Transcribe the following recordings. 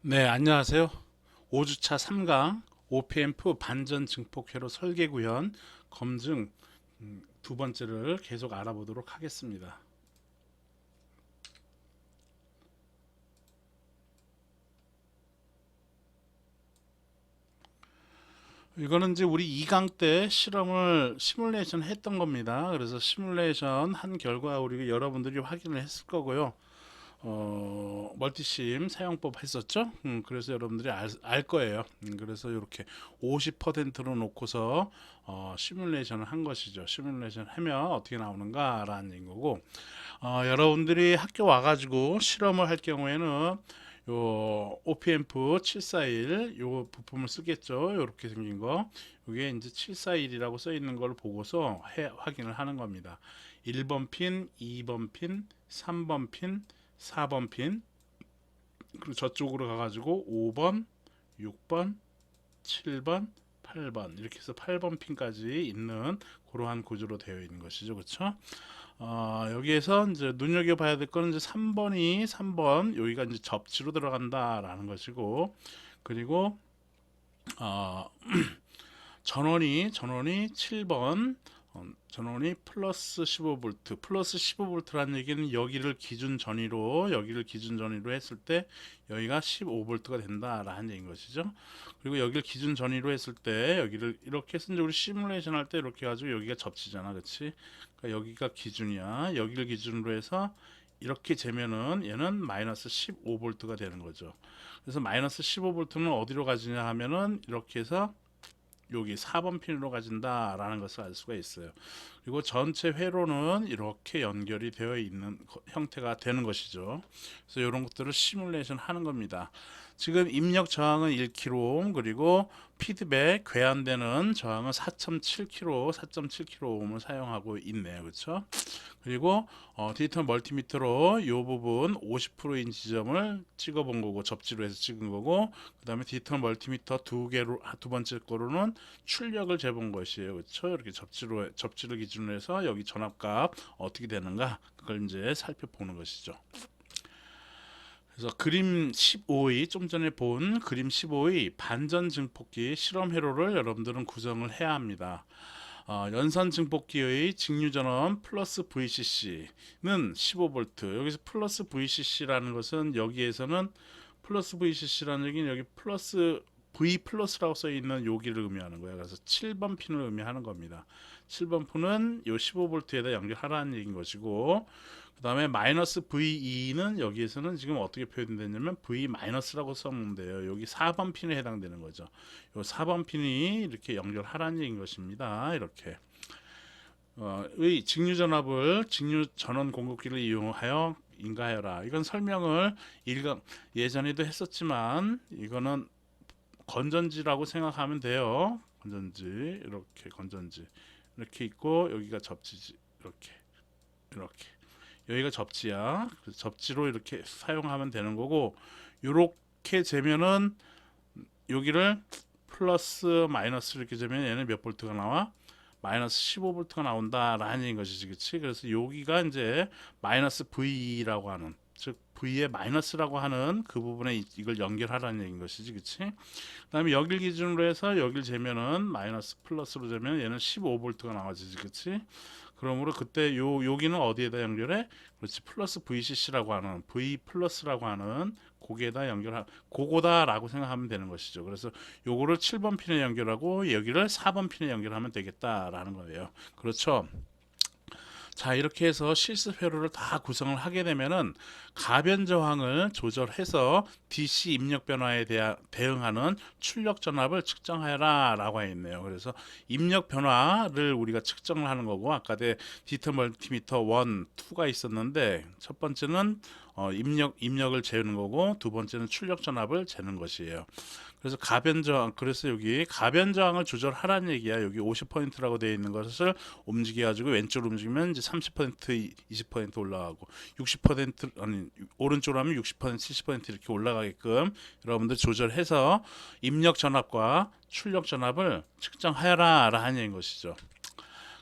네, 안녕하세요. 5주차 3강 OPMF 반전 증폭 회로 설계 구현 검증 두 번째를 계속 알아보도록 하겠습니다. 이거는 이제 우리 2강 때 실험을 시뮬레이션 했던 겁니다. 그래서 시뮬레이션 한 결과 우리 여러분들이 확인을 했을 거고요. 멀티심 사용법 했었죠. 그래서 여러분들이 알 거예요. 그래서 이렇게 50%로 놓고서 시뮬레이션을 한 것이죠. 시뮬레이션 하면 어떻게 나오는가라는 얘기인 거고, 여러분들이 학교 와가지고 실험을 할 경우에는 요 OPMF 741 요 부품을 쓰겠죠. 이렇게 생긴 거. 이게 이제 741이라고 써 있는 걸 보고서 확인을 하는 겁니다. 1번 핀, 2번 핀, 3번 핀, 4번 핀, 그리고 저쪽으로 가가지고 5번, 6번, 7번, 8번 이렇게 해서 8번 핀까지 있는 그러한 구조로 되어 있는 것이죠. 그렇죠? 여기에서 이제 눈여겨봐야 될 거는 이제 3번 여기가 이제 접지로 들어간다라는 것이고, 그리고 어, 전원이 7번, 전원이 플러스 15V 플러스 15V라는 얘기는 여기를 기준 전위로 했을 때 여기가 15V가 된다라는 얘기인 것이죠. 그리고 여기를 기준 전위로 했을 때 여기를 이렇게 해서 이제 우리 시뮬레이션 할 때 이렇게 가지고 여기가 접지잖아, 그렇지? 그러니까 여기가 기준이야. 여기를 기준으로 해서 이렇게 재면은 얘는 마이너스 15V가 되는 거죠. 그래서 마이너스 15V는 어디로 가지냐 하면은 이렇게 해서 여기 4번 핀으로 가진다라는 것을 알 수가 있어요. 그리고 전체 회로는 이렇게 연결이 되어 있는 형태가 되는 것이죠. 그래서 이런 것들을 시뮬레이션 하는 겁니다. 지금 입력 저항은 1kΩ, 그리고 피드백 궤한되는 저항은 4.7kΩ, 4.7kΩ을 사용하고 있네요. 그렇죠? 그리고 디지털 멀티미터로 이 부분 50%인 지점을 찍어 본 거고, 접지로 해서 찍은 거고, 그 다음에 디지털 멀티미터 두 번째 거로는 출력을 재본 것이에요. 그렇죠? 이렇게 접지를 기준으로 해서 여기 전압값 어떻게 되는가, 그걸 이제 살펴보는 것이죠. 그래서 그림 15의 좀 전에 본 그림 15의 반전 증폭기 실험 회로를 여러분들은 구성을 해야 합니다. 연산 증폭기의 직류 전원 플러스 VCC는 15V. 여기서 플러스 VCC라는 것은 여기에서는 플러스 VCC라는 얘기는 여기 플러스 V 플러스라고 써 있는 여기를 의미하는 거예요. 그래서 7번 핀을 의미하는 겁니다. 7번 핀은 요 15V에다 연결하라는 얘기인 것이고, 그 다음에 마이너스 VE는 여기에서는 지금 어떻게 표현됐냐면 V 마이너스라고 썼는데요. 여기 4번 핀에 해당되는 거죠. 요 4번 핀이 이렇게 연결하라는 얘기인 것입니다. 이렇게 의 직류 전압을 직류 전원 공급기를 이용하여 인가하여라. 이건 설명을 예전에도 했었지만 이거는 건전지라고 생각하면 돼요. 건전지 이렇게 있고 여기가 접지지, 이렇게 여기가 접지야. 그래서 접지로 이렇게 사용하면 되는 거고, 이렇게 재면은 여기를 플러스 마이너스 이렇게 재면 얘는 몇 볼트가 나와? 마이너스 15V가 나온다라는 것이지, 그렇지? 그래서 여기가 이제 마이너스 V라고 하는, 즉 V의 마이너스라고 하는 그 부분에 이걸 연결하라는 얘기인 것이지, 그렇지? 그다음에 여길 기준으로 해서 여길 재면은 마이너스 플러스로 재면 얘는 15V가 나와지지, 그렇지? 그러므로 그때 여기는 어디에다 연결해? 그렇지, 플러스 VCC라고 하는 V 플러스라고 하는 고기에다 연결하 고거다라고 생각하면 되는 것이죠. 그래서 요거를 7번 핀에 연결하고 여기를 4번 핀에 연결하면 되겠다라는 거예요. 그렇죠? 자, 이렇게 해서 실습 회로를 다 구성을 하게 되면은 가변 저항을 조절해서 DC 입력 변화에 대응하는 출력 전압을 측정하여라라고 했네요. 그래서 입력 변화를 우리가 측정을 하는 거고, 아까 디지털 멀티미터 1, 2가 있었는데 첫 번째는 입력을 재는 거고, 두 번째는 출력 전압을 재는 것이에요. 그래서 가변 저항, 그래서 여기 가변 저항을 조절하라는 얘기야. 여기 50%라고 되어 있는 것을 움직여 가지고 왼쪽으로 움직이면 이제 30%, 20% 올라가고, 60% 아니 오른쪽으로 하면 60%, 70% 이렇게 올라가게끔 여러분들 조절해서 입력 전압과 출력 전압을 측정하여라 하는 것이죠.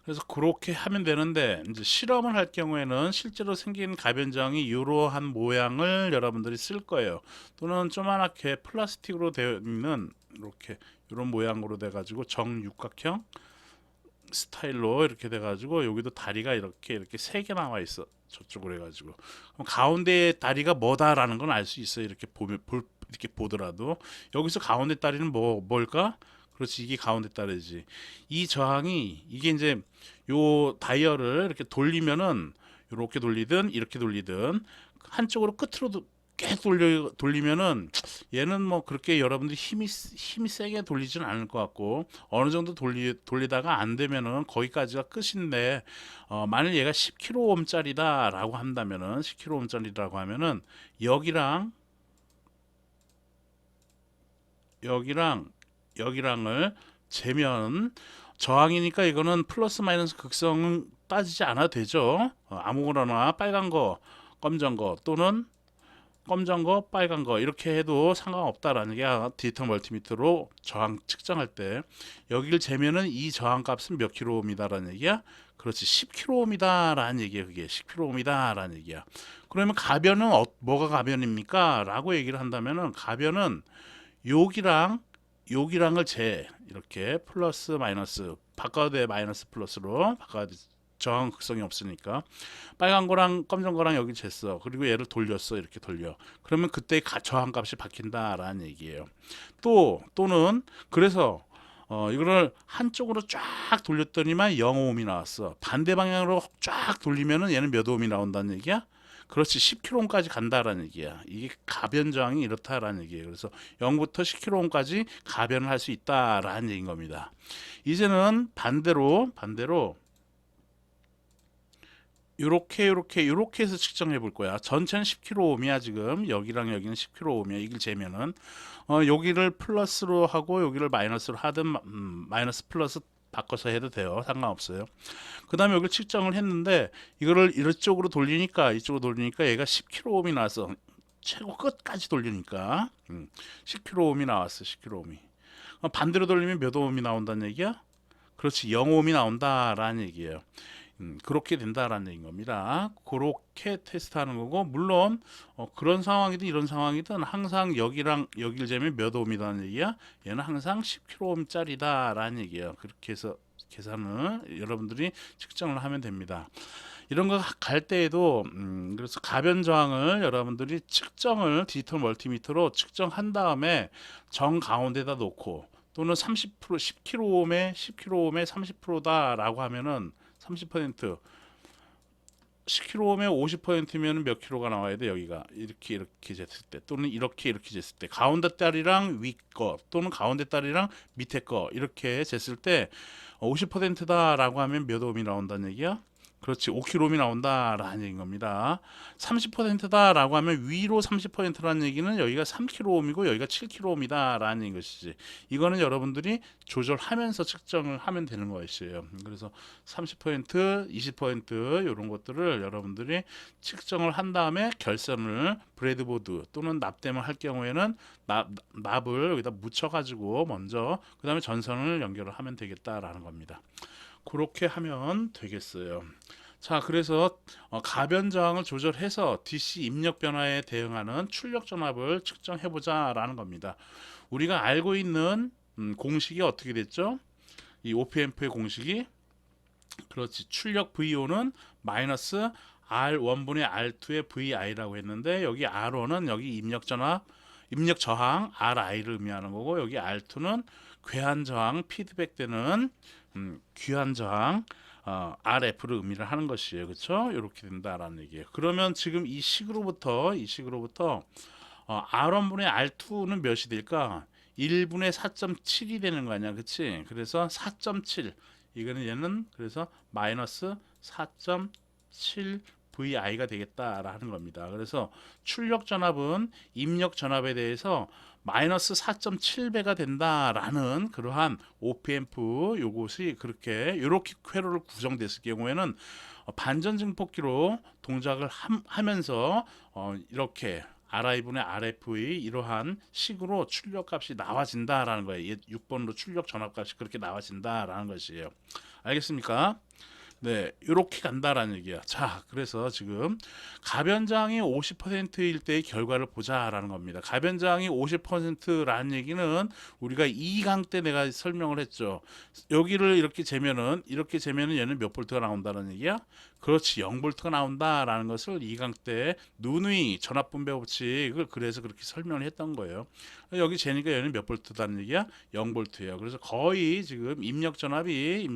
그래서 그렇게 하면 되는데 이제 실험을 할 경우에는 실제로 생긴 가변장이 이러한 모양을 여러분들이 쓸 거예요. 또는 조그맣게 플라스틱으로 되어 있는 이렇게 이런 모양으로 돼 가지고 정육각형 스타일로 이렇게 돼 가지고 여기도 다리가 이렇게 세 개 나와 있어. 저쪽으로 해 가지고 그럼 가운데 다리가 뭐다라는 건 알 수 있어요. 이렇게 이렇게 보더라도 여기서 가운데 다리는 뭘까? 그렇지, 이게 가운데 다리지. 이 저항이 이게 이제 요 다이얼을 이렇게 돌리면은 이렇게 돌리든 이렇게 돌리든 한쪽으로 끝으로 계속 돌리면은 얘는 뭐 그렇게 여러분들이 힘이 세게 돌리지는 않을 것 같고 어느 정도 돌리다가 안 되면은 거기까지가 끝인데 만일 얘가 10kΩ짜리다라고 한다면은 10kΩ짜리라고 하면은 여기랑 여기랑 여기랑을 재면 저항이니까 이거는 플러스 마이너스 극성은 따지지 않아도 되죠. 아무거나 빨간 거, 검정 거 또는 검정 거, 빨간 거 이렇게 해도 상관없다라는 게 디지털 멀티미터로 저항 측정할 때 여기를 재면은 이 저항 값은 몇 킬로옴이다라는 얘기야? 그렇지, 10킬로옴이다라는 얘기야. 그게 10킬로옴이다라는 얘기야. 그러면 가변은 뭐가 가변입니까? 라고 얘기를 한다면은 가변은 여기랑을 이렇게 플러스 마이너스 바꿔도 돼. 마이너스 플러스로 바꿔야 돼. 저항 극성이 없으니까 빨간 거랑 검정 거랑 여기 쟀어. 그리고 얘를 돌렸어. 이렇게 돌려. 그러면 그때 저항 값이 바뀐다라는 얘기예요. 또는 그래서 이거를 한쪽으로 쫙 돌렸더니만 0ohm이 나왔어. 반대 방향으로 쫙 돌리면은 얘는 몇 ohm이 나온다는 얘기야? 그렇지, 10kΩ까지 간다라는 얘기야. 이게 가변 저항이 이렇다라는 얘기예요. 그래서 0부터 10kΩ까지 가변을 할 수 있다라는 얘기인 겁니다. 이제는 반대로 요렇게 해서 측정해 볼 거야. 전체는 10kΩ이야. 지금 여기랑 여기는 10kΩ이야. 이걸 재면은 여기를 플러스로 하고 여기를 마이너스로 하든 마이너스 플러스 바꿔서 해도 돼요. 상관없어요. 그 다음에 여기를 측정을 했는데 이거를 이쪽으로 돌리니까 얘가 10kΩ이 나와서 최고 끝까지 돌리니까 10kΩ이 나왔어. 10kΩ이. 반대로 돌리면 몇 ohm이 나온다는 얘기야? 그렇지, 0ohm이 나온다라는 얘기예요. 그렇게 된다라는 얘기인 겁니다. 그렇게 테스트하는 거고, 물론 그런 상황이든 이런 상황이든 항상 여기랑 여기를 재면 몇 ohm이라는 얘기야? 얘는 항상 10kΩ짜리다라는 얘기예요. 그렇게 해서 계산을 여러분들이 측정을 하면 됩니다. 이런 거 갈 때에도 그래서 가변 저항을 여러분들이 디지털 멀티미터로 측정한 다음에 정 가운데다 놓고 또는 30% 10kΩ에 30%다라고 하면은 30% 10kg에 50%면 몇 킬로가 나와야 돼. 여기가 이렇게 쟀을 때 또는 이렇게 쟀을 때 가운데 딸이랑 위 거 또는 가운데 딸이랑 밑에 거 이렇게 쟀을 때 50%다라고 하면 몇 ohm이 나온다는 얘기야? 그렇지, 5kΩ이 나온다라는 얘기인 겁니다. 30%다라고 하면 위로 30%라는 얘기는 여기가 3kΩ이고 여기가 7kΩ이다라는 얘기인 것이지. 이거는 여러분들이 조절하면서 측정을 하면 되는 것이에요. 그래서 30%, 20% 이런 것들을 여러분들이 측정을 한 다음에 결선을 브레드보드 또는 납땜을 할 경우에는 납을 여기다 묻혀가지고 먼저 그 다음에 전선을 연결을 하면 되겠다라는 겁니다. 그렇게 하면 되겠어요. 자, 그래서 가변 저항을 조절해서 DC 입력 변화에 대응하는 출력 전압을 측정해 보자라는 겁니다. 우리가 알고 있는 공식이 어떻게 됐죠? 이 OPMP의 공식이 그렇지, 출력 VO는 마이너스 R1분의 R2의 VI라고 했는데 여기 R1은 여기 입력 저항 RI를 의미하는 거고 여기 R2는 괴한 저항 피드백되는 귀한 저항 RF를 의미를 하는 것이에요. 그렇죠? 이렇게 된다라는 얘기예요. 그러면 지금 이 식으로부터 R1분의 R2는 몇이 될까? 1분의 4.7이 되는 거 아니야. 그치? 그래서 4.7 이거는 얘는 그래서 마이너스 4.7 VI가 되겠다라는 겁니다. 그래서 출력 전압은 입력 전압에 대해서 마이너스 4.7배가 된다라는 그러한 OPMP 요것이 이렇게 회로를 구성됐을 경우에는 반전 증폭기로 동작을 하면서 이렇게 RI분의 RF의 이러한 식으로 출력값이 나와진다라는 거예요. 6번으로 출력 전압값이 그렇게 나와진다라는 것이에요. 알겠습니까? 네, 이렇게 간다라는 얘기야. 자, 그래서 지금 가변장이 50%일 때의 결과를 보자라는 겁니다. 가변장이 50%라는 얘기는 우리가 2강 때 내가 설명을 했죠. 여기를 이렇게 재면은 얘는 몇 볼트가 나온다는 얘기야? 그렇지, 0볼트가 나온다라는 것을 2강 때 누누이 전압분배 법칙을 그래서 그렇게 설명을 했던 거예요. 여기 재니까 얘는 몇 볼트다는 얘기야? 0볼트예요. 그래서 거의 지금 입력전압이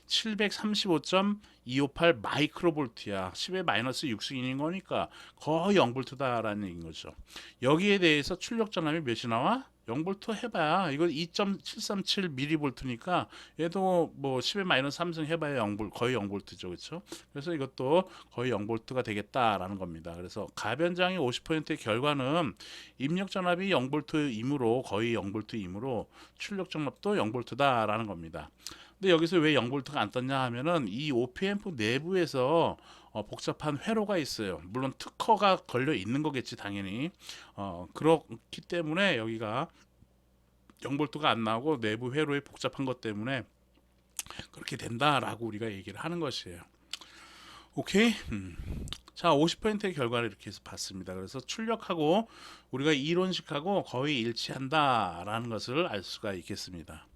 735.258 마이크로볼트야. 10의 마이너스 6승인인 거니까 거의 0볼트다라는 얘기인 거죠. 여기에 대해서 출력 전압이 몇이 나와? 0볼트 해봐야 이거 2.737 미리볼트니까 얘도 뭐 10의 마이너스 3승 해봐야 0볼 거의 0볼트죠, 그렇죠? 그래서 이것도 거의 0볼트가 되겠다라는 겁니다. 그래서 가변장이 50%의 결과는 입력 전압이 0볼트이므로 거의 0볼트이므로 출력 전압도 0볼트다라는 겁니다. 근데 여기서 왜 0볼트가 안 떴냐 하면은 이 OPMP 내부에서 복잡한 회로가 있어요. 물론 특허가 걸려 있는 거겠지 당연히. 그렇기 때문에 여기가 0볼트가 안 나오고 내부 회로의 복잡한 것 때문에 그렇게 된다라고 우리가 얘기를 하는 것이에요. 오케이? 자, 50%의 결과를 이렇게 해서 봤습니다. 그래서 출력하고 우리가 이론식하고 거의 일치한다라는 것을 알 수가 있겠습니다.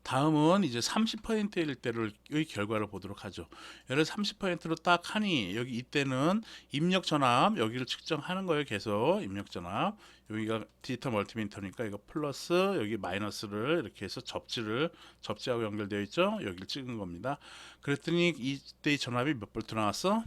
다음은 이제 30%일 때의 결과를 보도록 하죠. 얘를 30%로 딱 하니 여기 이때는 입력 전압 여기를 측정하는 거예요. 계속 입력 전압 여기가 디지털 멀티미터니까 이거 플러스 여기 마이너스를 이렇게 해서 접지하고 연결되어 있죠. 여기를 찍은 겁니다. 그랬더니 이때의 전압이 몇 볼트 나왔어?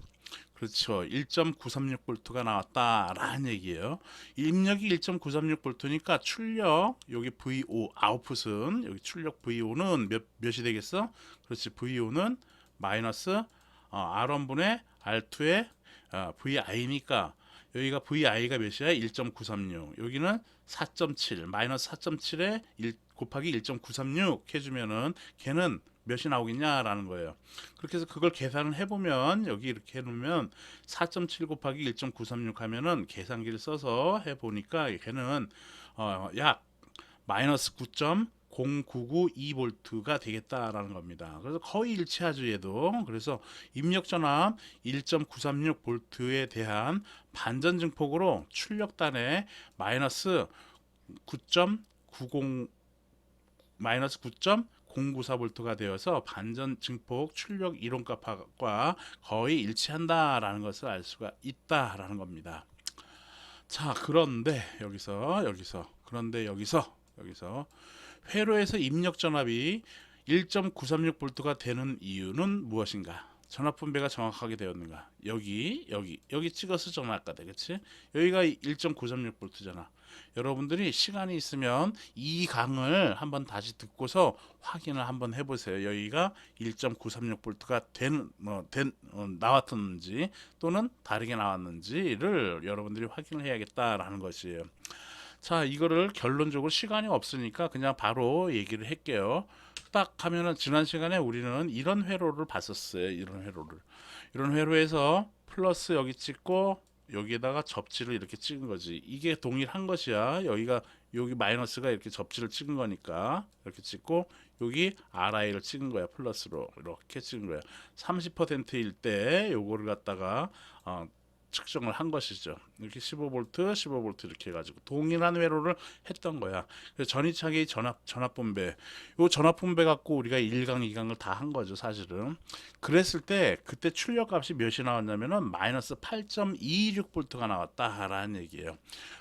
그렇죠. 1.936볼트가 나왔다라는 얘기예요. 입력이 1.936볼트니까 출력 여기 VO 아웃풋은 여기 출력 VO는 몇이 되겠어? 그렇지. VO는 마이너스 R1분의 R2의 VI니까 여기가 VI가 몇이야? 1.936. 여기는 4.7 마이너스 4.7에 1 곱하기 1.936 해주면은 걔는 몇이 나오겠냐라는 거예요. 그렇게 해서 그걸 계산을 해보면 여기 이렇게 해놓으면 4.7 곱하기 1.936 하면은 계산기를 써서 해보니까 걔는 약 마이너스 9.0992볼트가 되겠다라는 겁니다. 그래서 거의 일치하죠 얘도. 그래서 입력 전압 1.936볼트에 대한 반전 증폭으로 출력단에 마이너스 9.90 마이너스 9.094볼트가 되어서 반전 증폭 출력 이론값과 거의 일치한다라는 것을 알 수가 있다라는 겁니다. 자, 그런데 여기서 회로에서 입력 전압이 1.936볼트가 되는 이유는 무엇인가? 전압 분배가 정확하게 되었는가? 여기 찍어서 정확하다, 그렇지? 여기가 1.936볼트잖아. 여러분들이 시간이 있으면 이 강을 한번 다시 듣고서 확인을 한번 해보세요. 여기가 1.936볼트가 나왔는지 또는 다르게 나왔는지를 여러분들이 확인을 해야겠다라는 것이에요. 자, 이거를 결론적으로 시간이 없으니까 그냥 바로 얘기를 할게요. 딱 하면은 지난 시간에 우리는 이런 회로를 봤었어요. 이런 회로에서 플러스 여기 찍고 여기에다가 접지를 이렇게 찍은 거지. 이게 동일한 것이야. 여기 마이너스가 이렇게 접지를 찍은 거니까 이렇게 찍고 여기 RI를 찍은 거야. 플러스로 이렇게 찍은 거야. 30%일 때 요거를 갖다가 측정을 한 것이죠. 이렇게 15V 이렇게 해가지고 동일한 회로를 했던 거야. 그래서 전이차기 전압 분배, 요 전압 분배 갖고 우리가 1강, 2강을 다 한 거죠, 사실은. 그랬을 때 그때 출력 값이 몇이 나왔냐면은 마이너스 8.226V가 나왔다라는 얘기예요.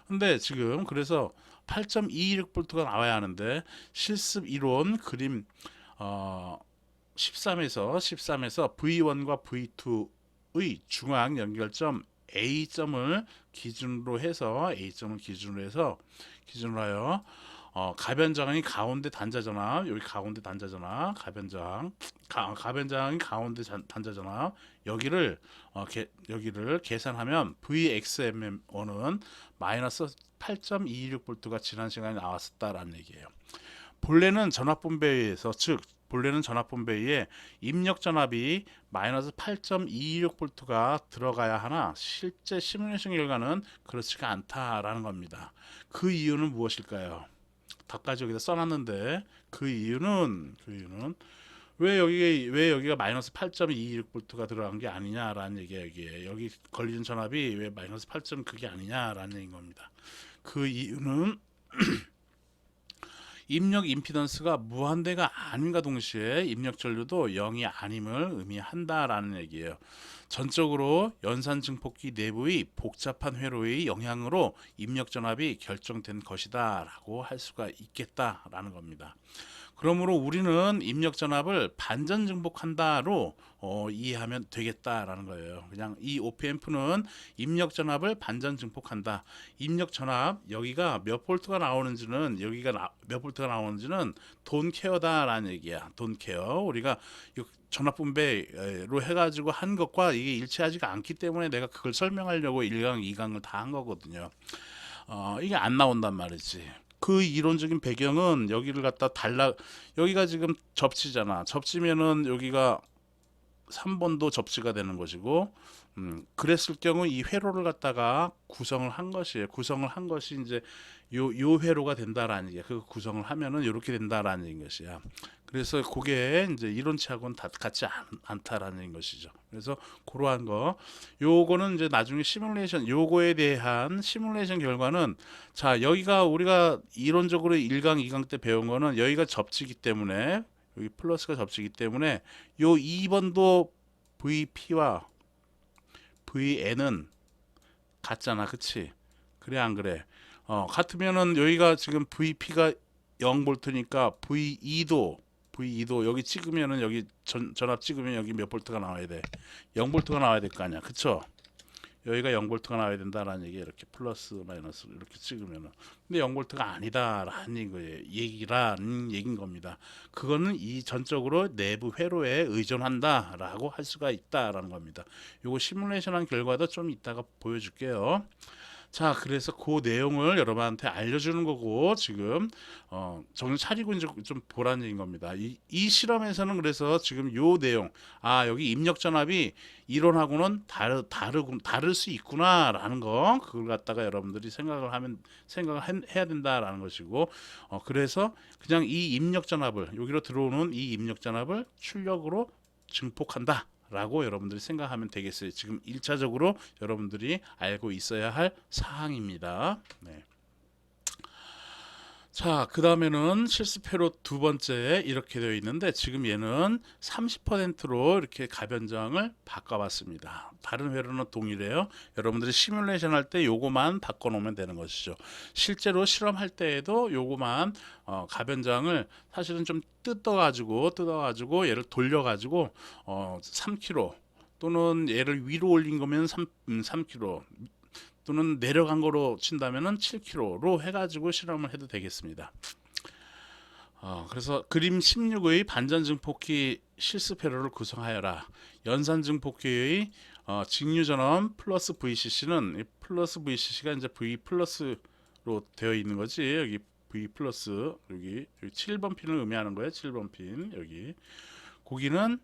근데 지금 그래서 8.226V가 나와야 하는데 실습 이론 그림 13에서 V1과 V2의 중앙 연결점 A점을 기준으로 해서 기준으로 하여 가변장이 가운데 단자전압 여기 가운데 단자전압 가변장이 가운데 단자전압 여기를 계산하면 VXMM1은 마이너스 8.226V가 지난 시간에 나왔었다라는 얘기예요. 본래는 전압 분배에 의해서 즉 본래는 전압분 배에 입력 전압이 마이너스 8.226V가 들어가야 하나 실제 시뮬레이션 결과는 그렇지가 않다라는 겁니다. 그 이유는 무엇일까요? 답까지 여기다 써놨는데 그 이유는 왜 여기가 마이너스 8.226V가 들어간 게 아니냐라는 얘기예요. 여기 걸리는 전압이 왜 마이너스 8. 그게 아니냐라는 얘기인 겁니다. 그 이유는 입력 임피던스가 무한대가 아닌가 동시에 입력 전류도 0이 아님을 의미한다라는 얘기예요. 전적으로 연산 증폭기 내부의 복잡한 회로의 영향으로 입력 전압이 결정된 것이다라고 할 수가 있겠다라는 겁니다. 그러므로 우리는 입력 전압을 반전 증폭한다로 이해하면 되겠다라는 거예요. 그냥 이 OP앰프는 입력 전압을 반전 증폭한다. 입력 전압 여기가 몇 볼트가 나오는지는 몇 볼트가 나오는지는 돈 케어다라는 얘기야. 돈 케어. 우리가 전압 분배로 해가지고 한 것과 이게 일치하지가 않기 때문에 내가 그걸 설명하려고 1강, 2강을 다 한 거거든요. 이게 안 나온단 말이지. 그 이론적인 배경은 여기를 갖다 여기가 지금 접지잖아. 접지면은 여기가 3번도 접지가 되는 것이고, 그랬을 경우 이 회로를 갖다가 구성을 한 것이에요. 구성을 한 것이 이제 요 회로가 된다라는 얘기야. 그 구성을 하면은 이렇게 된다라는 것이야. 그래서 그게 이제 이론치하고는 같지 않다라는 것이죠. 그래서 그러한 거, 요거는 이제 나중에 시뮬레이션, 요거에 대한 시뮬레이션 결과는 자, 여기가 우리가 이론적으로 1강, 2강 때 배운 거는 여기가 접지기 때문에 여기 플러스가 접지기 때문에 요 2번도 VP와 VN은 같잖아. 그치? 그래 안 그래? 같으면은 여기가 지금 VP가 0볼트니까 V2도 여기 찍으면은 여기 전압 찍으면 여기 몇 볼트가 나와야 돼? 0볼트가 나와야 될 거 아니야. 그쵸? 여기가 0볼트가 나와야 된다라는 얘기 이렇게 플러스 마이너스 이렇게 찍으면은 근데 0볼트가 아니다라는 거예요. 얘기라는 얘기인 겁니다. 그거는 이 전적으로 내부 회로에 의존한다라고 할 수가 있다라는 겁니다. 요거 시뮬레이션한 결과도 좀 이따가 보여줄게요. 자, 그래서 그 내용을 여러분한테 알려주는 거고 지금 정신 차리고 이제 좀 보라는 얘기인 겁니다. 이 실험에서는 그래서 지금 요 내용, 여기 입력 전압이 이론하고는 다를 수 있구나라는 거, 그걸 갖다가 여러분들이 생각을 해야 된다라는 것이고, 그래서 그냥 이 입력 전압을 여기로 들어오는 이 입력 전압을 출력으로 증폭한다. 라고 여러분들이 생각하면 되겠어요. 지금 1차적으로 여러분들이 알고 있어야 할 사항입니다. 네. 자, 그 다음에는 실습회로 두 번째 이렇게 되어 있는데 지금 얘는 30%로 이렇게 가변장을 바꿔봤습니다. 다른 회로는 동일해요. 여러분들이 시뮬레이션 할 때 요거만 바꿔놓으면 되는 것이죠. 실제로 실험할 때에도 요거만 가변장을 사실은 좀 뜯어가지고 얘를 돌려가지고 3kg 또는 얘를 위로 올린 거면 3kg 또는 내려간 거로 친다면은 7kg로 해가지고 실험을 해도 되겠습니다. 그래서 그림 16의 반전 증폭기 실습 회로를 구성하여라. 연산 증폭기의 직류 전원 플러스 VCC는 플러스 VCC가 이제 V 플러스로 되어 있는 거지. 여기 V 플러스 여기 7번 핀을 의미하는 거예요. 7번 핀 여기. 거기는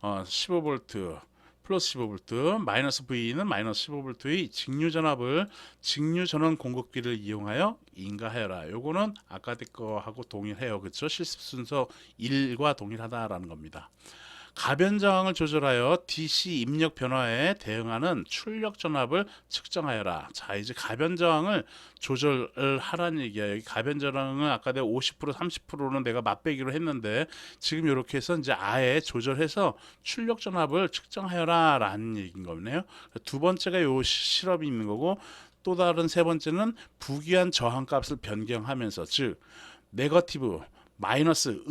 15V 플러스 15V, 마이너스 V는 마이너스 15V의 직류 전압을 직류 전원 공급기를 이용하여 인가하여라. 요거는 아까 거하고 동일해요. 그렇죠? 실습 순서 1과 동일하다라는 겁니다. 가변저항을 조절하여 DC 입력 변화에 대응하는 출력 전압을 측정하여라. 자, 이제 가변저항을 조절을 하라는 얘기야. 여기 가변저항은 아까 내가 50%, 30%는 내가 맛배기로 했는데 지금 이렇게 해서 이제 아예 조절해서 출력 전압을 측정하여라 라는 얘기인 거네요. 두 번째가 요 실험이 있는 거고 또 다른 세 번째는 부기한 저항값을 변경하면서 즉 네거티브 마이너스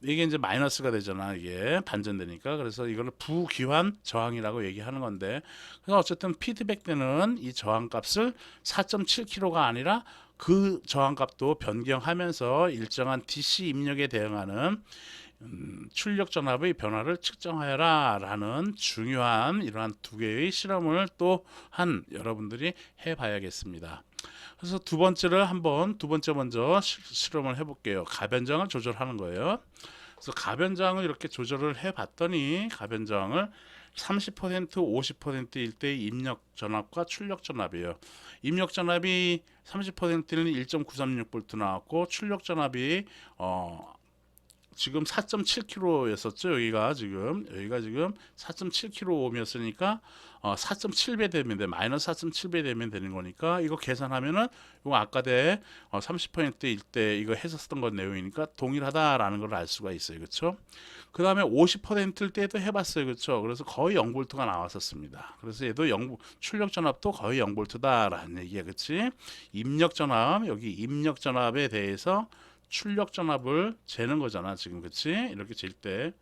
이게 이제 마이너스가 되잖아. 이게 반전되니까. 그래서 이거를 부기환 저항이라고 얘기하는 건데 그래서 어쨌든 피드백 때는 이 저항값을 4.7kg가 아니라 그 저항값도 변경하면서 일정한 DC 입력에 대응하는 출력 전압의 변화를 측정하여라 라는 중요한 이러한 두 개의 실험을 또한 여러분들이 해봐야겠습니다. 그래서 두 번째 먼저 실험을 해볼게요. 가변장을 조절하는 거예요. 그래서 가변저항을 이렇게 조절을 해 봤더니 가변저항을 30%, 50%일 때 입력 전압과 출력 전압이에요. 입력 전압이 30%는 1.936V 나왔고 출력 전압이 지금 4.7kg였었죠. 여기가 지금 4.7kg이었으니까 4.7배 되면 돼. 마이너스 4.7배 되면 되는 거니까 이거 계산하면은 이거 아까 대 30%일 때 이거 했었던 건 내용이니까 동일하다라는 걸 알 수가 있어요. 그렇죠? 그 다음에 50%일 때도 해봤어요. 그렇죠? 그래서 거의 0V가 나왔었습니다. 그래서 얘도 출력 전압도 거의 0V다라는 얘기야. 그렇지? 입력 전압, 여기 입력 전압에 대해서 출력 전압을 재는 거잖아. 지금 그치? 이렇게 잴 때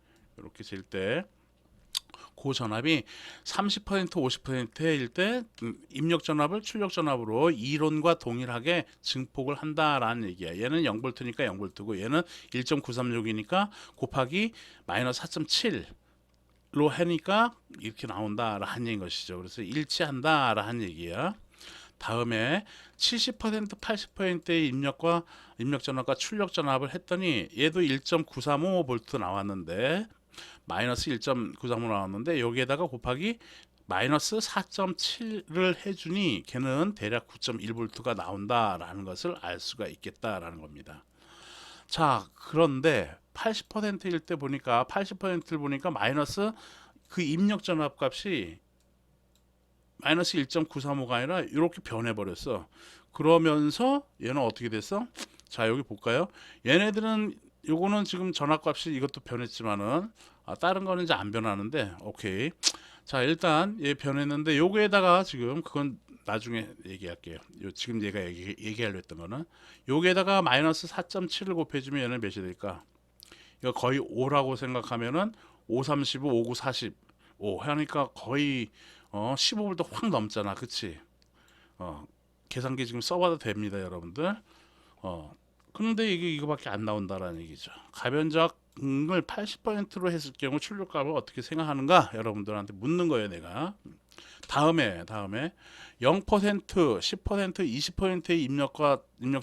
그 전압이 30% 50%일 때 입력 전압을 출력 전압으로 이론과 동일하게 증폭을 한다라는 얘기야. 얘는 0V니까 0V고 얘는 1.936이니까 곱하기 마이너스 4.7로 하니까 이렇게 나온다라는 얘기인 것이죠. 그래서 일치한다라는 얘기야. 다음에 70% 80%의 입력 전압과 출력 전압을 했더니 얘도 1.935V 나왔는데 마이너스 1.935 나왔는데 여기에다가 곱하기 마이너스 4.7을 해주니 걔는 대략 9.1V가 나온다라는 것을 알 수가 있겠다라는 겁니다. 자, 그런데 80%일 때 보니까 80%를 보니까 마이너스 그 입력 전압 값이 마이너스 1.935가 아니라 이렇게 변해버렸어. 그러면서 얘는 어떻게 됐어? 자, 여기 볼까요? 얘네들은 요거는 지금 전압값이 이것도 변했지만은 다른 거는 이제 안 변하는데 오케이. 자, 일단 얘 변했는데 요거에다가 지금 그건 나중에 얘기할게요. 지금 얘가 얘기하려 했던 거는 요게다가 마이너스 4.7을 곱해주면 얘는 몇이 될까? 이거 거의 5라고 생각하면은 5, 35, 5, 9, 45 하니까 거의 15불도 확 넘잖아. 그치? 계산기 지금 써봐도 됩니다, 여러분들. 그런데 이거밖에 안 나온다라는 얘기죠. 가변적을 80%로 했을 경우 출력값을 어떻게 생각하는가? 여러분들한테 묻는 거예요, 내가. 다음에 0%, 10%, 20%의 입력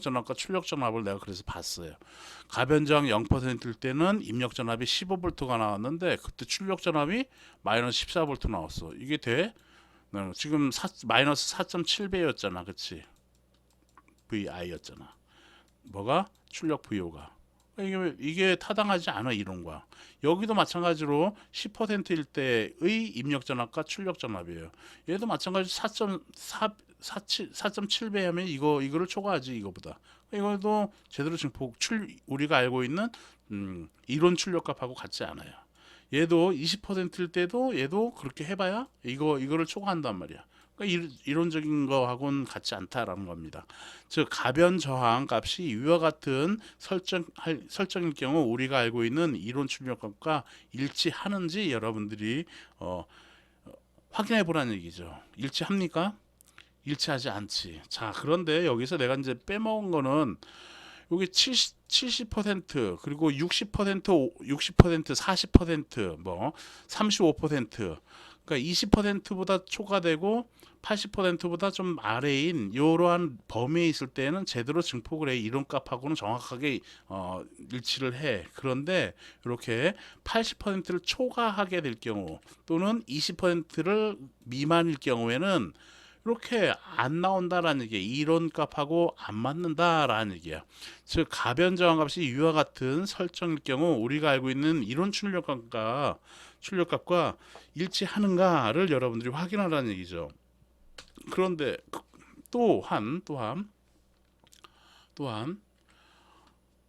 전압과 출력 전압을 내가 그래서 봤어요. 가변저항 0%일 때는 입력 전압이 15V가 나왔는데 그때 출력 전압이 마이너스 14V 나왔어. 이게 돼? 지금 마이너스 4.7배였잖아. 그치? VI였잖아. 뭐가? 출력 VO가. 이게 타당하지 않아, 이론과. 여기도 마찬가지로 10%일 때의 입력 전압과 출력 전압이에요. 얘도 마찬가지 4.7배 하면 이거를 초과하지, 이거보다. 이것도 제대로 증폭 우리가 알고 있는 이론 출력값하고 같지 않아요. 얘도 20%일 때도 얘도 그렇게 해봐야 이거를 초과한단 말이야. 그러니까 이론적인 거하고는 같지 않다라는 겁니다. 즉 가변 저항 값이 위와 같은 설정일 경우 우리가 알고 있는 이론 출력값과 일치하는지 여러분들이 확인해 보라는 얘기죠. 일치합니까? 일치하지 않지. 자, 그런데 여기서 내가 이제 빼먹은 거는 여기 70% 그리고 60%, 40%, 뭐 35%, 그러니까 20%보다 초과되고 80%보다 좀 아래인 이러한 범위에 있을 때는 제대로 증폭을 해. 이론값하고는 정확하게 일치를 해. 그런데 이렇게 80%를 초과하게 될 경우 또는 20%를 미만일 경우에는 이렇게 안 나온다라는 얘기야. 이론값하고 안 맞는다라는 얘기야. 즉 가변저항 값이 위와 같은 설정일 경우 우리가 알고 있는 이론 출력값과 일치하는가를 여러분들이 확인하라는 얘기죠. 그런데 또한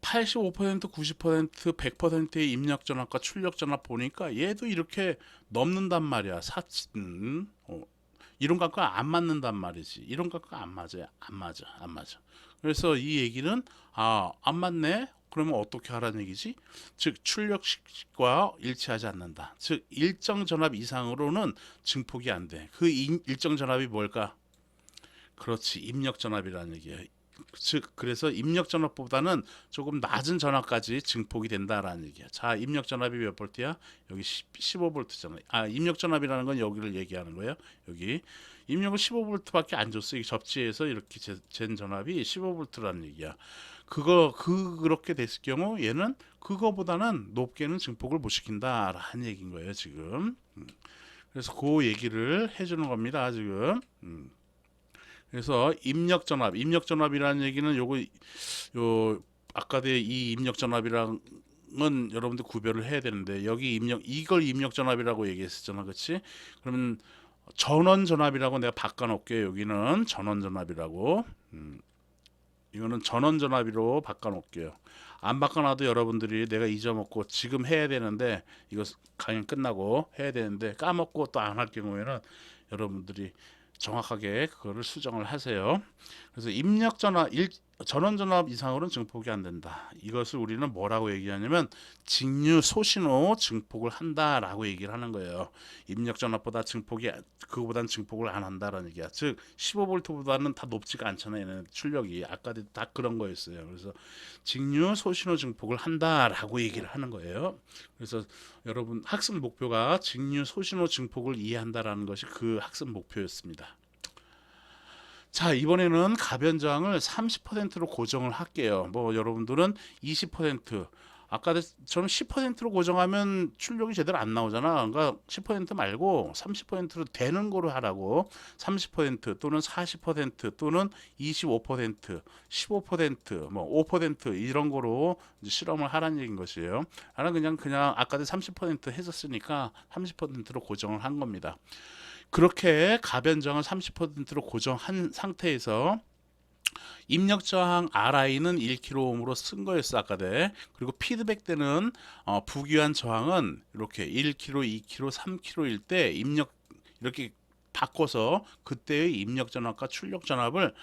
85%, 90%, 100%의 입력 전압과 출력 전압 보니까 얘도 이렇게 넘는단 말이야. 이론값과 안 맞는단 말이지. 이론값과 안 맞아요. 안 맞아. 그래서 이 얘기는 안 맞네. 그러면 어떻게 하라는 얘기지? 즉 출력식과 일치하지 않는다. 즉 일정 전압 이상으로는 증폭이 안 돼. 그 일정 전압이 뭘까? 그렇지, 입력 전압이라는 얘기예요. 즉 그래서 입력 전압보다는 조금 낮은 전압까지 증폭이 된다라는 얘기야. 자, 입력 전압이 몇 볼트야? 여기 15V잖아. 입력 전압이라는 건 여기를 얘기하는 거예요. 여기 입력을 15V밖에 안 줬어. 이 접지에서 이렇게 잰 전압이 15V라는 얘기야. 그렇게 됐을 경우 얘는 그거보다는 높게는 증폭을 못 시킨다라는 얘기인 거예요, 지금. 그래서 그 얘기를 해주는 겁니다, 지금. 그래서 입력전압이라는 얘기는 요 아까의 이 입력전압이랑은 여러분들 구별을 해야 되는데 여기 이걸 입력전압이라고 얘기했었잖아, 그렇지? 그러면 전원전압이라고 내가 바꿔놓을게요. 여기는 전원전압이라고. 이거는 전원전압으로 바꿔놓을게요. 안 바꿔놔도 여러분들이 내가 잊어먹고 지금 해야 되는데 이거 강연 끝나고 해야 되는데 까먹고 또 안 할 경우에는 여러분들이 정확하게 그거를 수정을 하세요. 그래서 전원전압 이상으로는 증폭이 안 된다. 이것을 우리는 뭐라고 얘기하냐면 직류 소신호 증폭을 한다라고 얘기를 하는 거예요. 입력전압보다 그거보다는 증폭을 안 한다라는 얘기야. 즉 15V보다는 다 높지가 않잖아요. 얘는 출력이 아까도 다 그런 거였어요. 그래서 직류 소신호 증폭을 한다라고 얘기를 하는 거예요. 그래서 여러분 학습 목표가 직류 소신호 증폭을 이해한다라는 것이 그 학습 목표였습니다. 자, 이번에는 가변장을 30%로 고정을 할게요. 뭐 여러분들은 20%, 아까처럼 10%로 고정하면 출력이 제대로 안 나오잖아. 그러니까 10% 말고 30%로 되는 거로 하라고. 30% 또는 40% 또는 25%, 15%, 뭐 5% 이런 거로 이제 실험을 하라는 얘기인 것이에요. 나는 그냥 아까도 30% 했었으니까 30%로 고정을 한 겁니다. 그렇게 가변정을 30%로 고정한 상태에서 입력 저항 RI는 1kΩ로 쓴 거였어 아까대. 그리고 피드백 때는 부기한 저항은 이렇게 1kΩ, 2kΩ, 3kΩ일 때 이렇게 바꿔서 그때의 입력 전압과 출력 전압을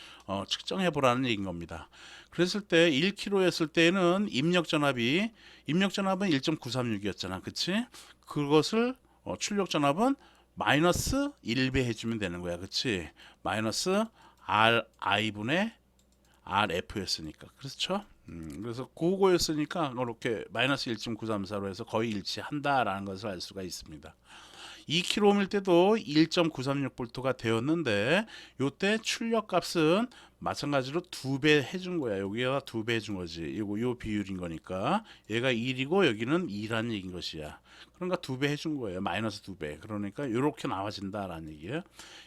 측정해 보라는 얘기인 겁니다. 그랬을 때 1kΩ였을 때는 입력 전압은 1.936이었잖아, 그치? 그것을 출력 전압은 마이너스 1배 해주면 되는 거야, 그치? 마이너스 RI분의 RF였으니까, 그렇죠? 그래서 그거였으니까 이렇게 마이너스 1.934로 해서 거의 일치한다라는 것을 알 수가 있습니다. 2kΩ일 때도 1.936V가 되었는데 요때 출력 값은 마찬가지로 2배 해준 거야. 여기가 2배 해준 거지. 요 비율인 거니까 얘가 1이고 여기는 2라는 얘기인 것이야. 그러니까 2배 해준 거예요. 마이너스 2배. 그러니까 이렇게 나와진다라는 얘기예요.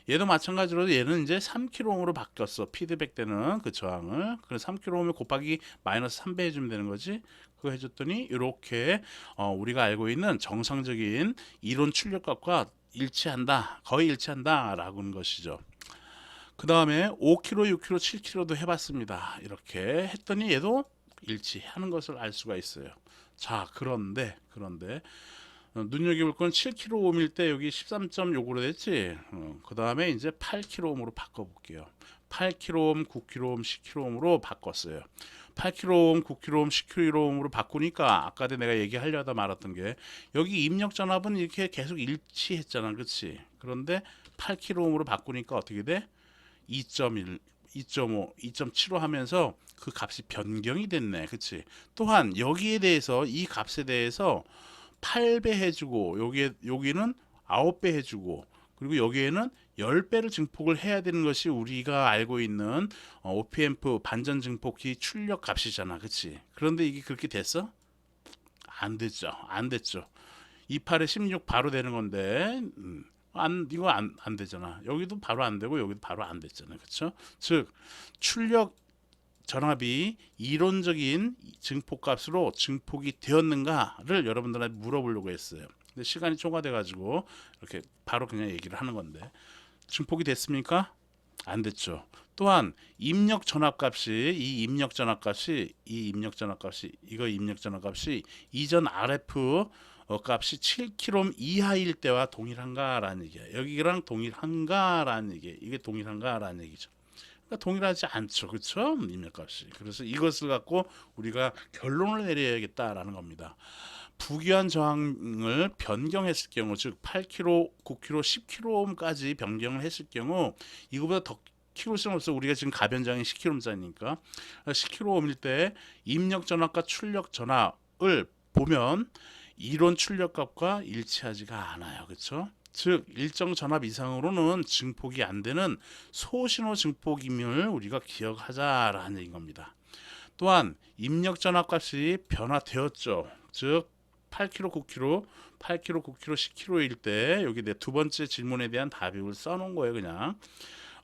얘도 마찬가지로 얘는 이제 3kΩ로 바뀌었어. 피드백 때는 그 저항을. 그래서 3kΩ면 곱하기 마이너스 3배 해주면 되는 거지. 그거 해줬더니 이렇게 우리가 알고 있는 정상적인 이론 출력값과 일치한다, 거의 일치한다라고 하는 것이죠. 그 다음에 5kg, 6kg, 7kg도 해봤습니다. 이렇게 했더니 얘도 일치하는 것을 알 수가 있어요. 자, 그런데 눈여겨볼 건 7kg일 때 여기 13.5로 됐지. 그 다음에 이제 8kg으로 바꿔볼게요. 8kg, 9kg, 10kg으로 바꿨어요. 8kg, 9kg, 10kg으로 바꾸니까 아까도 내가 얘기하려다 말았던 게 여기 입력 전압은 이렇게 계속 일치했잖아, 그렇지? 그런데 8kg으로 바꾸니까 어떻게 돼? 2.1, 2.5, 2.75 하면서 그 값이 변경이 됐네, 그렇지? 또한 여기에 대해서 이 값에 대해서 8배 해주고 여기는 9배 해주고 그리고 여기에는 10배를 증폭을 해야 되는 것이 우리가 알고 있는 OPMP 반전 증폭기 출력 값이잖아, 그치? 그런데 이게 그렇게 됐어? 안 됐죠. 28에 16 바로 되는 건데 이거 안 되잖아. 여기도 바로 안 되고 여기도 바로 안 됐잖아, 그쵸? 즉 출력 전압이 이론적인 증폭값으로 증폭이 되었는가를 여러분들한테 물어보려고 했어요. 근데 시간이 초과돼 가지고 이렇게 바로 그냥 얘기를 하는 건데 증폭이 됐습니까? 안 됐죠. 또한 입력 전압값이 이전 RF 값이 7kΩ 이하일 때와 동일한가라는 얘기야. 여기랑 동일한가라는 얘기. 이게 동일한가라는 얘기죠. 그러니까 동일하지 않죠, 그렇죠? 입력값이. 그래서 이것을 갖고 우리가 결론을 내려야겠다라는 겁니다. 부기한 저항을 변경했을 경우, 즉 8kg, 9kg, 10kg까지 변경을 했을 경우 이거보다 더 키울 수는 없어. 우리가 지금 가변장이 10kg짜리니까 10kg일 때 입력 전압과 출력 전압을 보면 이론 출력값과 일치하지가 않아요, 그렇죠? 즉 일정 전압 이상으로는 증폭이 안 되는 소신호 증폭임을 우리가 기억하자라는 얘기인 겁니다. 또한 입력 전압값이 변화되었죠. 즉 8kg, 9kg, 8kg, 9kg, 10kg일 때 여기 내 두 번째 질문에 대한 답을 써놓은 거예요. 그냥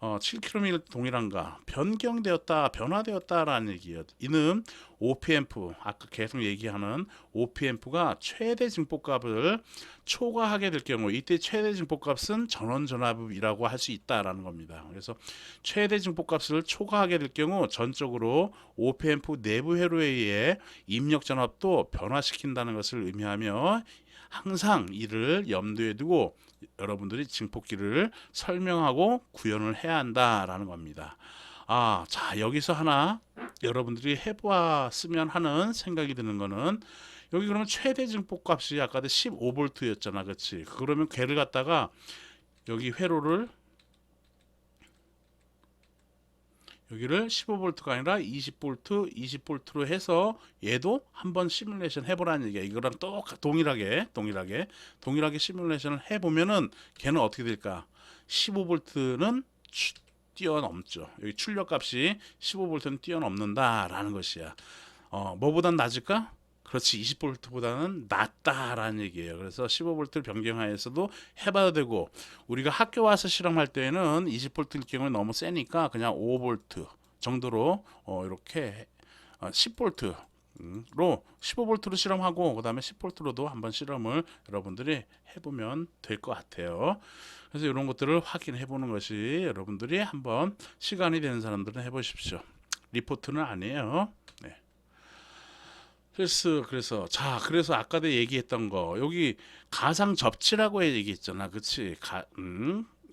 7km일 동일한가 변경되었다 변화되었다라는 얘기예요. 이는 OPMF 아까 계속 얘기하는 OPMF가 최대 증폭값을 초과하게 될 경우 이때 최대 증폭값은 전원 전압이라고 할 수 있다라는 겁니다. 그래서 최대 증폭값을 초과하게 될 경우 전적으로 OPMF 내부 회로에 의해 입력 전압도 변화시킨다는 것을 의미하며 항상 이를 염두에 두고 여러분들이 증폭기를 설명하고 구현을 해야 한다라는 겁니다. 자, 여기서 하나 여러분들이 해보았으면 하는 생각이 드는 거는 여기 그러면 최대 증폭값이 아까도 15V였잖아. 그렇지? 그러면 걔를 갖다가 여기 회로를 여기를 15V가 아니라 20V, 20V로 해서 얘도 한번 시뮬레이션 해보라는 얘기야. 이거랑 또 동일하게 시뮬레이션을 해보면은 걔는 어떻게 될까? 15V는 뛰어넘죠. 여기 출력값이 15V는 뛰어넘는다라는 것이야. 뭐보단 낮을까? 그렇지, 20V보다는 낫다라는 얘기예요. 그래서 15V를 변경하여서도 해봐도 되고, 우리가 학교 와서 실험할 때는 20V일 경우에 너무 세니까 그냥 5V 정도로 이렇게 10V로 15V로 실험하고 그 다음에 10V로도 한번 실험을 여러분들이 해보면 될 것 같아요. 그래서 이런 것들을 확인해 보는 것이 여러분들이 한번 시간이 되는 사람들은 해보십시오. 리포트는 아니에요. 네. 그래서 아까도 얘기했던 거 여기 가상 접치라고 얘기했잖아. 그치?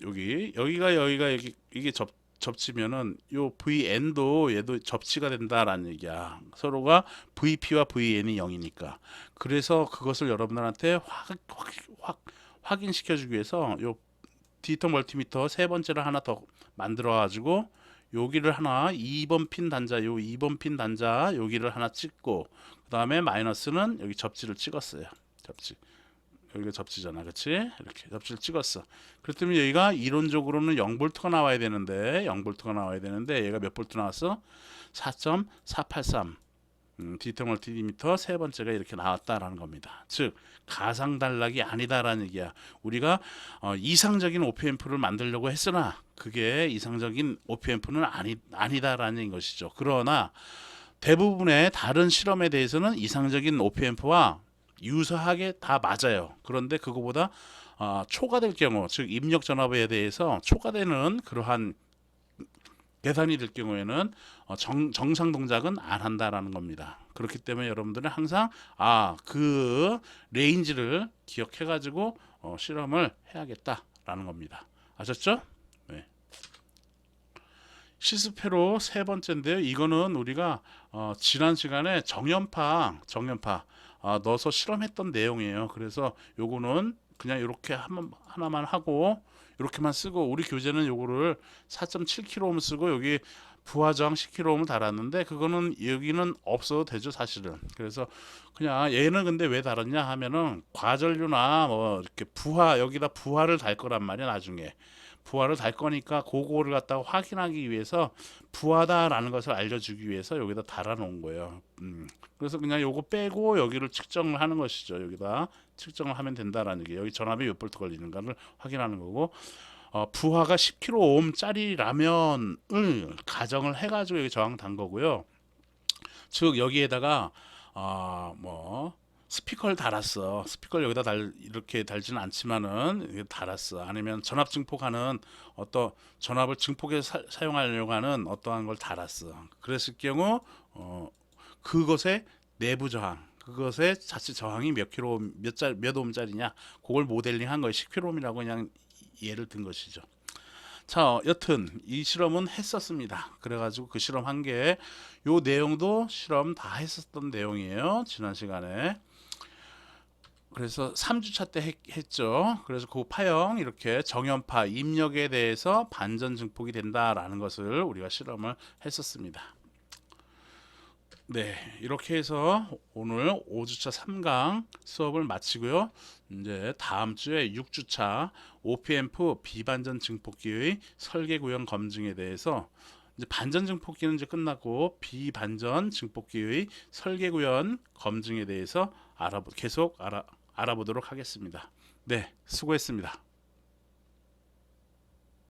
여기가 이게 접치면은 요 VN도 얘도 접치가 된다라는 얘기야. 서로가 VP와 VN이 0이니까. 그래서 그것을 여러분들한테 확인시켜 주기 위해서 요 디지털 멀티미터 세 번째를 하나 더 만들어 가지고 여기를 하나 2번 핀 단자 요 2번 핀 단자 여기를 하나 찍고 그 다음에 마이너스는 여기 접지를 찍었어요. 접지 여기가 접지잖아. 그치? 이렇게 접지를 찍었어. 그렇다면 여기가 이론적으로는 0V가 나와야 되는데 얘가 몇 볼트 나왔어? 4.483 디지털 멀티미터 세 번째가 이렇게 나왔다라는 겁니다. 즉 가상 단락이 아니다라는 얘기야. 우리가 이상적인 OPMF를 만들려고 했으나 그게 이상적인 OPMF는 아니다라는 것이죠. 그러나 대부분의 다른 실험에 대해서는 이상적인 OPMF와 유사하게 다 맞아요. 그런데 그거보다 초과될 경우, 즉 입력 전압에 대해서 초과되는 그러한 계산이 될 경우에는 정상 동작은 안 한다라는 겁니다. 그렇기 때문에 여러분들은 항상 그 레인지를 기억해 가지고 실험을 해야겠다라는 겁니다. 아셨죠? 네. 시스페로 세 번째인데요. 이거는 우리가 지난 시간에 정연파 넣어서 실험했던 내용이에요. 그래서 요거는 그냥 이렇게 하나만 하고 이렇게만 쓰고 우리 교재는 요거를 4.7kΩ 쓰고 여기 부하 저항 10kΩ을 달았는데 그거는 여기는 없어도 되죠 사실은. 그래서 그냥 얘는 근데 왜 달았냐 하면은 과전류나 뭐 이렇게 여기다 부하를 달 거란 말이야. 나중에 부하를 달 거니까 그거를 갖다가 확인하기 위해서 부하다라는 것을 알려주기 위해서 여기다 달아 놓은 거예요. 그래서 그냥 요거 빼고 여기를 측정을 하는 것이죠. 여기다 측정을 하면 된다라는 게 여기 전압이 몇 볼트 걸리는가를 확인하는 거고 부하가 10kΩ짜리라면을 가정을 해가지고 여기 저항 단 거고요. 즉 여기에다가 스피커를 달았어. 스피커를 여기다 이렇게 달지는 않지만은 달았어. 아니면 전압 증폭하는 전압을 증폭해서 사용하려고 하는 어떠한 걸 달았어. 그랬을 경우 그것의 내부 저항, 그것의 자체 저항이 몇 옴짜리냐, 그걸 모델링한 거예요. 10kΩ이라고 그냥 예를 든 것이죠. 자, 여튼 이 실험은 했었습니다. 그래가지고 그 실험 한 게 요 내용도 실험 다 했었던 내용이에요. 지난 시간에. 그래서 3주차 때 했죠. 그래서 그 파형 이렇게 정연파 입력에 대해서 반전 증폭이 된다라는 것을 우리가 실험을 했었습니다. 네, 이렇게 해서 오늘 5주차 3강 수업을 마치고요. 이제 다음 주에 6주차 OPMF 비반전 증폭기의 설계 구현 검증에 대해서 이제 반전 증폭기는 이제 끝나고 비반전 증폭기의 설계 구현 검증에 대해서 계속 알아보도록 하겠습니다. 네, 수고했습니다.